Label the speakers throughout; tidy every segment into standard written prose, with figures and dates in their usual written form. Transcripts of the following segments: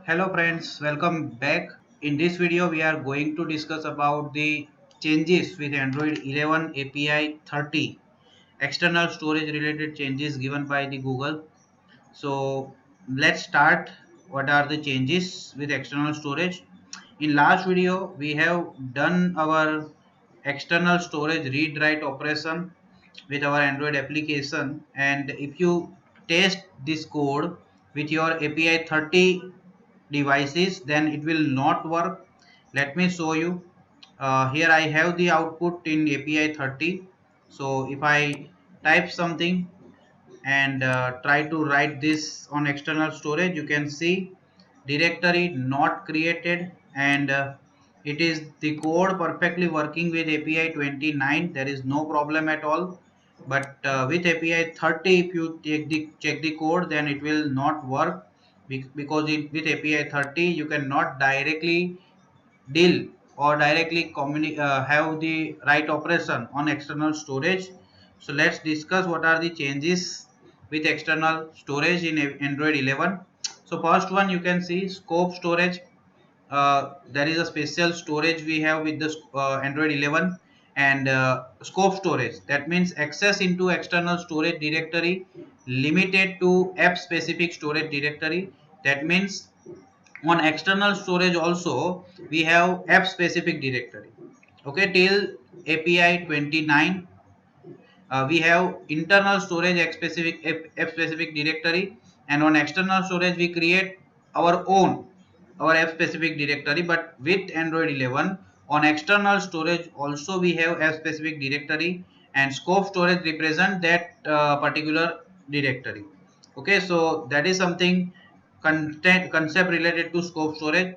Speaker 1: Hello friends, welcome back. In this video we are going to discuss about the changes with Android 11 API 30 external storage related changes given by the Google. So let's start. What are the changes with external storage? In last video we have done our external storage read write operation with our Android application, and if you test this code with your API 30 devices, then it will not work. Let me show you. Here I have the output in API 30. So if I type something and try to write this on external storage, you can see directory not created, and it is the code perfectly working with API 29. There is no problem at all. But with API 30, if you check the code, then it will not work because with API 30 you cannot directly deal or directly have the right operation on external storage. So let's discuss what are the changes with external storage in Android 11. So first one, you can see scope storage. There is a special storage we have with the Android 11, and scope storage, that means access into external storage directory limited to app specific storage directory. That means on external storage also we have app specific directory. Okay, till API 29 we have internal storage app specific directory, and on external storage we create our own our app specific directory. But with Android 11, on external storage also we have app specific directory, and scope storage represent that particular directory. Okay, so that is something content concept related to scope storage.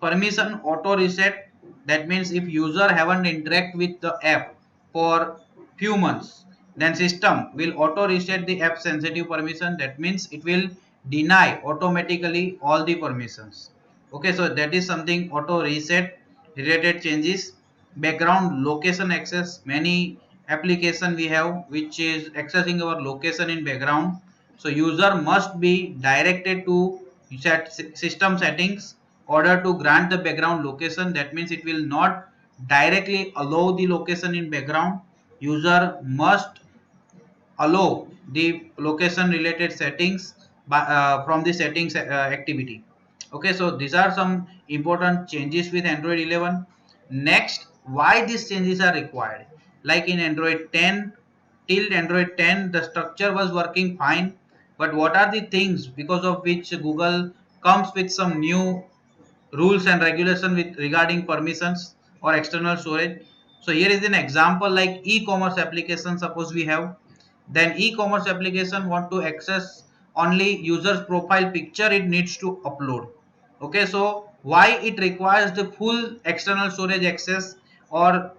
Speaker 1: Permission auto reset, that means if user haven't interact with the app for few months, then system will auto reset the app sensitive permission. That means it will deny automatically all the permissions. Okay, so that is something auto reset related changes. Background location access, many application we have which is accessing our location in background. So user must be directed to system settings order to grant the background location. That means it will not directly allow the location in background. User must allow the location related settings from the settings activity. Okay, so these are some important changes with Android 11. Next, why these changes are required? Like in Android 10, till Android 10 the structure was working fine, but what are the things because of which Google comes with some new rules and regulation with regarding permissions or external storage? So here is an example, like e-commerce application. Suppose we have, then e-commerce application want to access only user's profile picture, it needs to upload. Okay, so why it requires the full external storage access or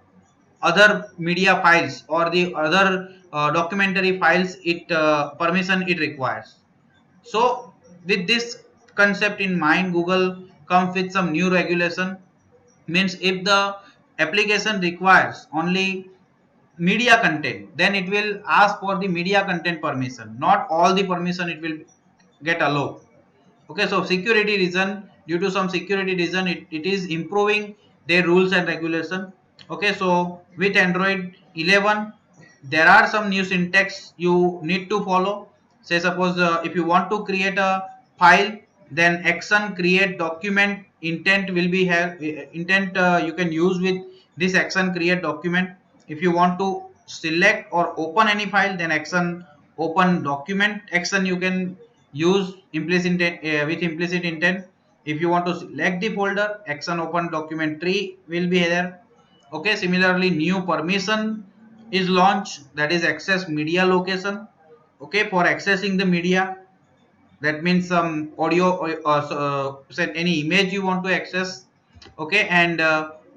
Speaker 1: other media files or the other documentary files, it permission it requires. So with this concept in mind, Google comes with some new regulation. Means if the application requires only media content, then it will ask for the media content permission, not all the permission it will get allowed. Okay, so security reason, due to some security reason, it is improving their rules and regulation. Okay, so with Android 11 there are some new syntax you need to follow. Say suppose if you want to create a file, then action create document intent will be have intent you can use with this action create document. If you want to select or open any file, then action open document action you can use implicit with implicit intent. If you want to select the folder, action open document tree will be there. Okay, similarly new permission is launched, that is access media location. Okay, for accessing the media, that means some audio or any image you want to access. Okay, and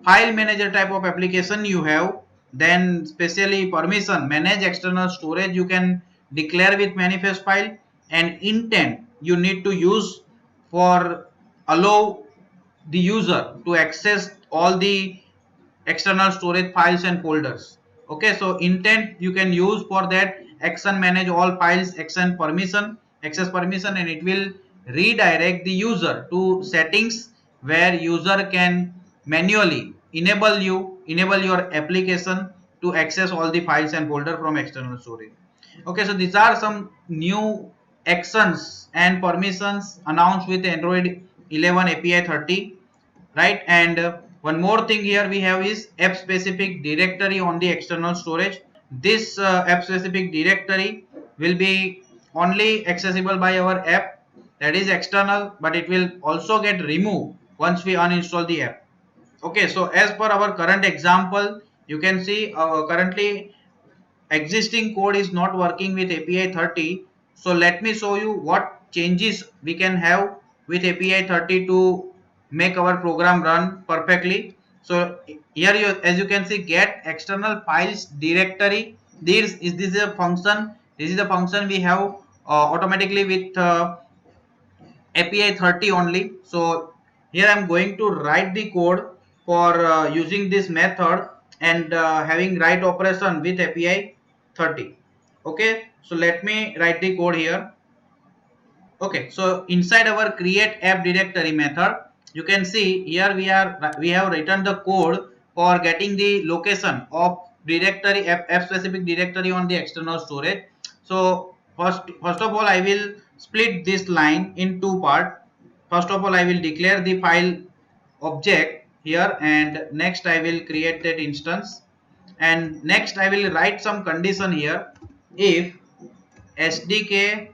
Speaker 1: file manager type of application you have, then specially permission manage external storage you can declare with manifest file, and intent you need to use for allow the user to access all the external storage files and folders. Okay, so intent you can use for that. Action manage all files action permission access permission, and it will redirect the user to settings where user can manually enable your application to access all the files and folder from external storage. Okay, so these are some new actions and permissions announced with Android 11 API 30, right? And one more thing here we have is app specific directory on the external storage. This app specific directory will be only accessible by our app, that is external, but it will also get removed once we uninstall the app. Okay, so as per our current example, you can see currently existing code is not working with API 30. So let me show you what changes we can have with API 30 to make our program run perfectly. So here as you can see, get external files directory. This is a function. This is the function we have automatically with API 30 only. So here I am going to write the code for using this method and having write operation with API 30. Okay, so let me write the code here. Okay, so inside our create app directory method, you can see here we have written the code for getting the location of directory app specific directory on the external storage. So first of all I will split this line in two part. First of all I will declare the file object here, and next I will create that instance, and next I will write some condition here. If SDK,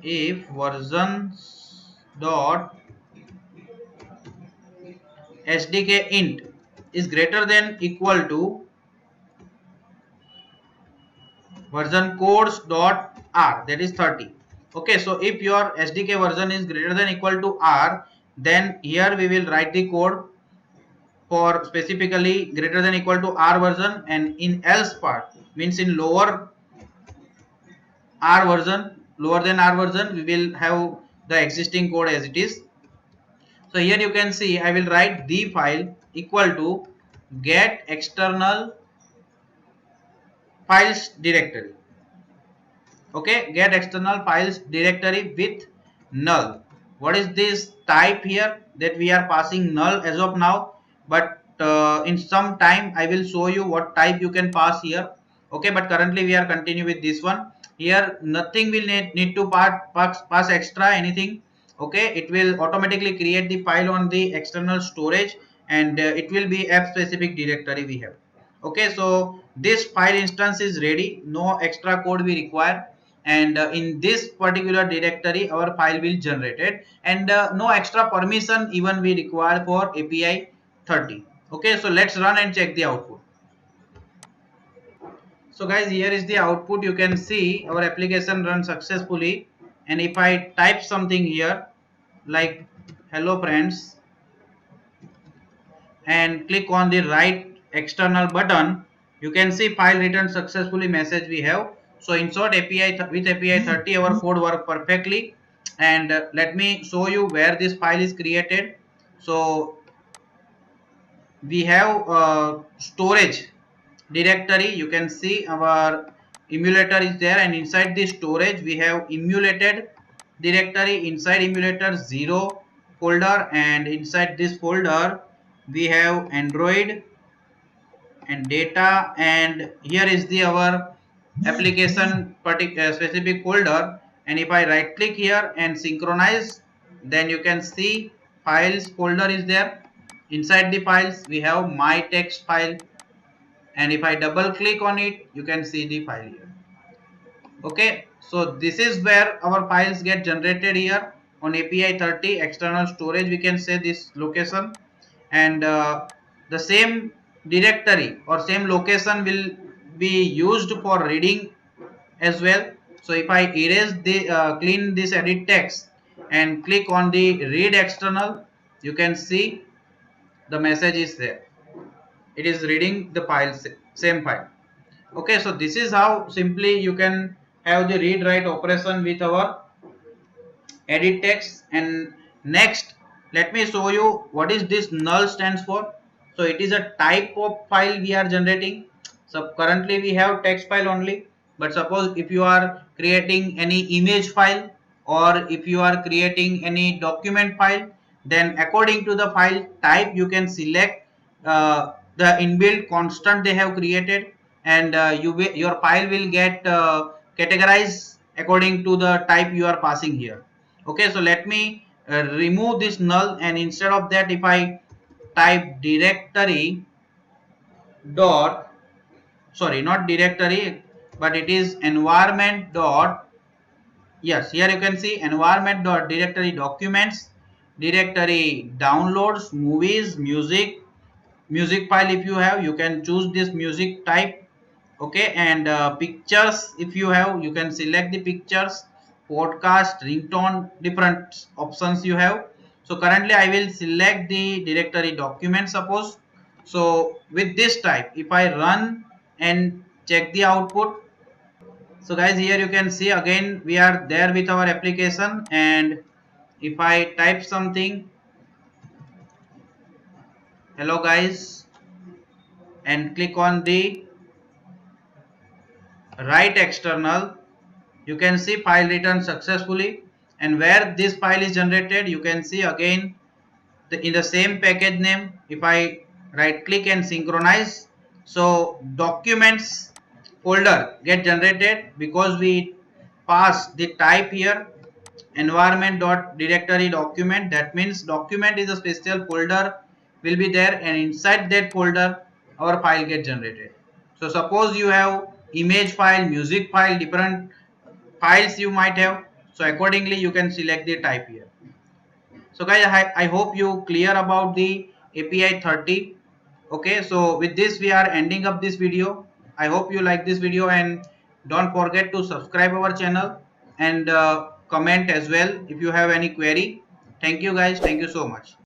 Speaker 1: if versions dot SDK int is greater than equal to version codes dot r, that is 30. Okay, so if your SDK version is greater than equal to r, then here we will write the code for specifically greater than equal to r version, and in else part means in lower lower than r version, we will have the existing code as it is. So here you can see I will write the file equal to get external files directory. Okay, get external files directory with null. What is this type here? That we are passing null as of now, but in some time I will show you what type you can pass here. Okay, but currently we are continue with this one. Here nothing will need to pass extra anything. Okay, it will automatically create the file on the external storage, and it will be app specific directory we have. Okay, so this file instance is ready, no extra code we require, and in this particular directory our file will generated, and no extra permission even we require for API 30. Okay, so let's run and check the output. So guys, here is the output. You can see our application runs successfully, and if I type something here like hello friends and click on the right external button, you can see file returned successfully message we have. So in short, with API 30 our code work perfectly, and let me show you where this file is created. So we have storage directory. You can see our emulator is there, and inside the storage we have emulated directory. Inside emulator 0 folder, and inside this folder we have Android and data, and here is the our application specific folder. And if I right click here and synchronize, then you can see files folder is there. Inside the files we have my text file, and if I double click on it, you can see the file here. Okay, so this is where our files get generated here on API 30 external storage. We can say this location, and the same directory or same location will be used for reading as well. So if I erase the clean this edit text and click on the read external, you can see the message is there. It is reading the file, same file. Okay, so this is how simply you can have the read write operation with our edit text. And next, let me show you what is this null stands for. So it is a type of file we are generating. So currently we have text file only, but suppose if you are creating any image file, or if you are creating any document file, then according to the file type you can select the inbuilt constant they have created, and your file will get categorized according to the type you are passing here. Okay, so let me remove this null, and instead of that, if I type directory dot, sorry, not directory, but it is environment dot, yes, here you can see environment dot directory documents, directory downloads, movies, music file. If you have, you can choose this music type. Okay, and pictures, if you have, you can select the pictures, podcast, ringtone, different options you have. So currently I will select the directory document, suppose. So with this type, if I run and check the output, so guys, here you can see again we are there with our application, and if I type something, hello guys, and click on the write external, you can see file returned successfully. And where this file is generated, you can see again in the same package name. If I right click and synchronize, so documents folder get generated because we pass the type here environment dot directory document. That means document is a special folder will be there, and inside that folder our file get generated. So suppose you have image file, music file, different files you might have, so accordingly you can select the type here. So guys, I hope you clear about the API 30. Okay, so with this we are ending up this video. I hope you like this video, and don't forget to subscribe our channel, and comment as well if you have any query. Thank you guys, thank you so much.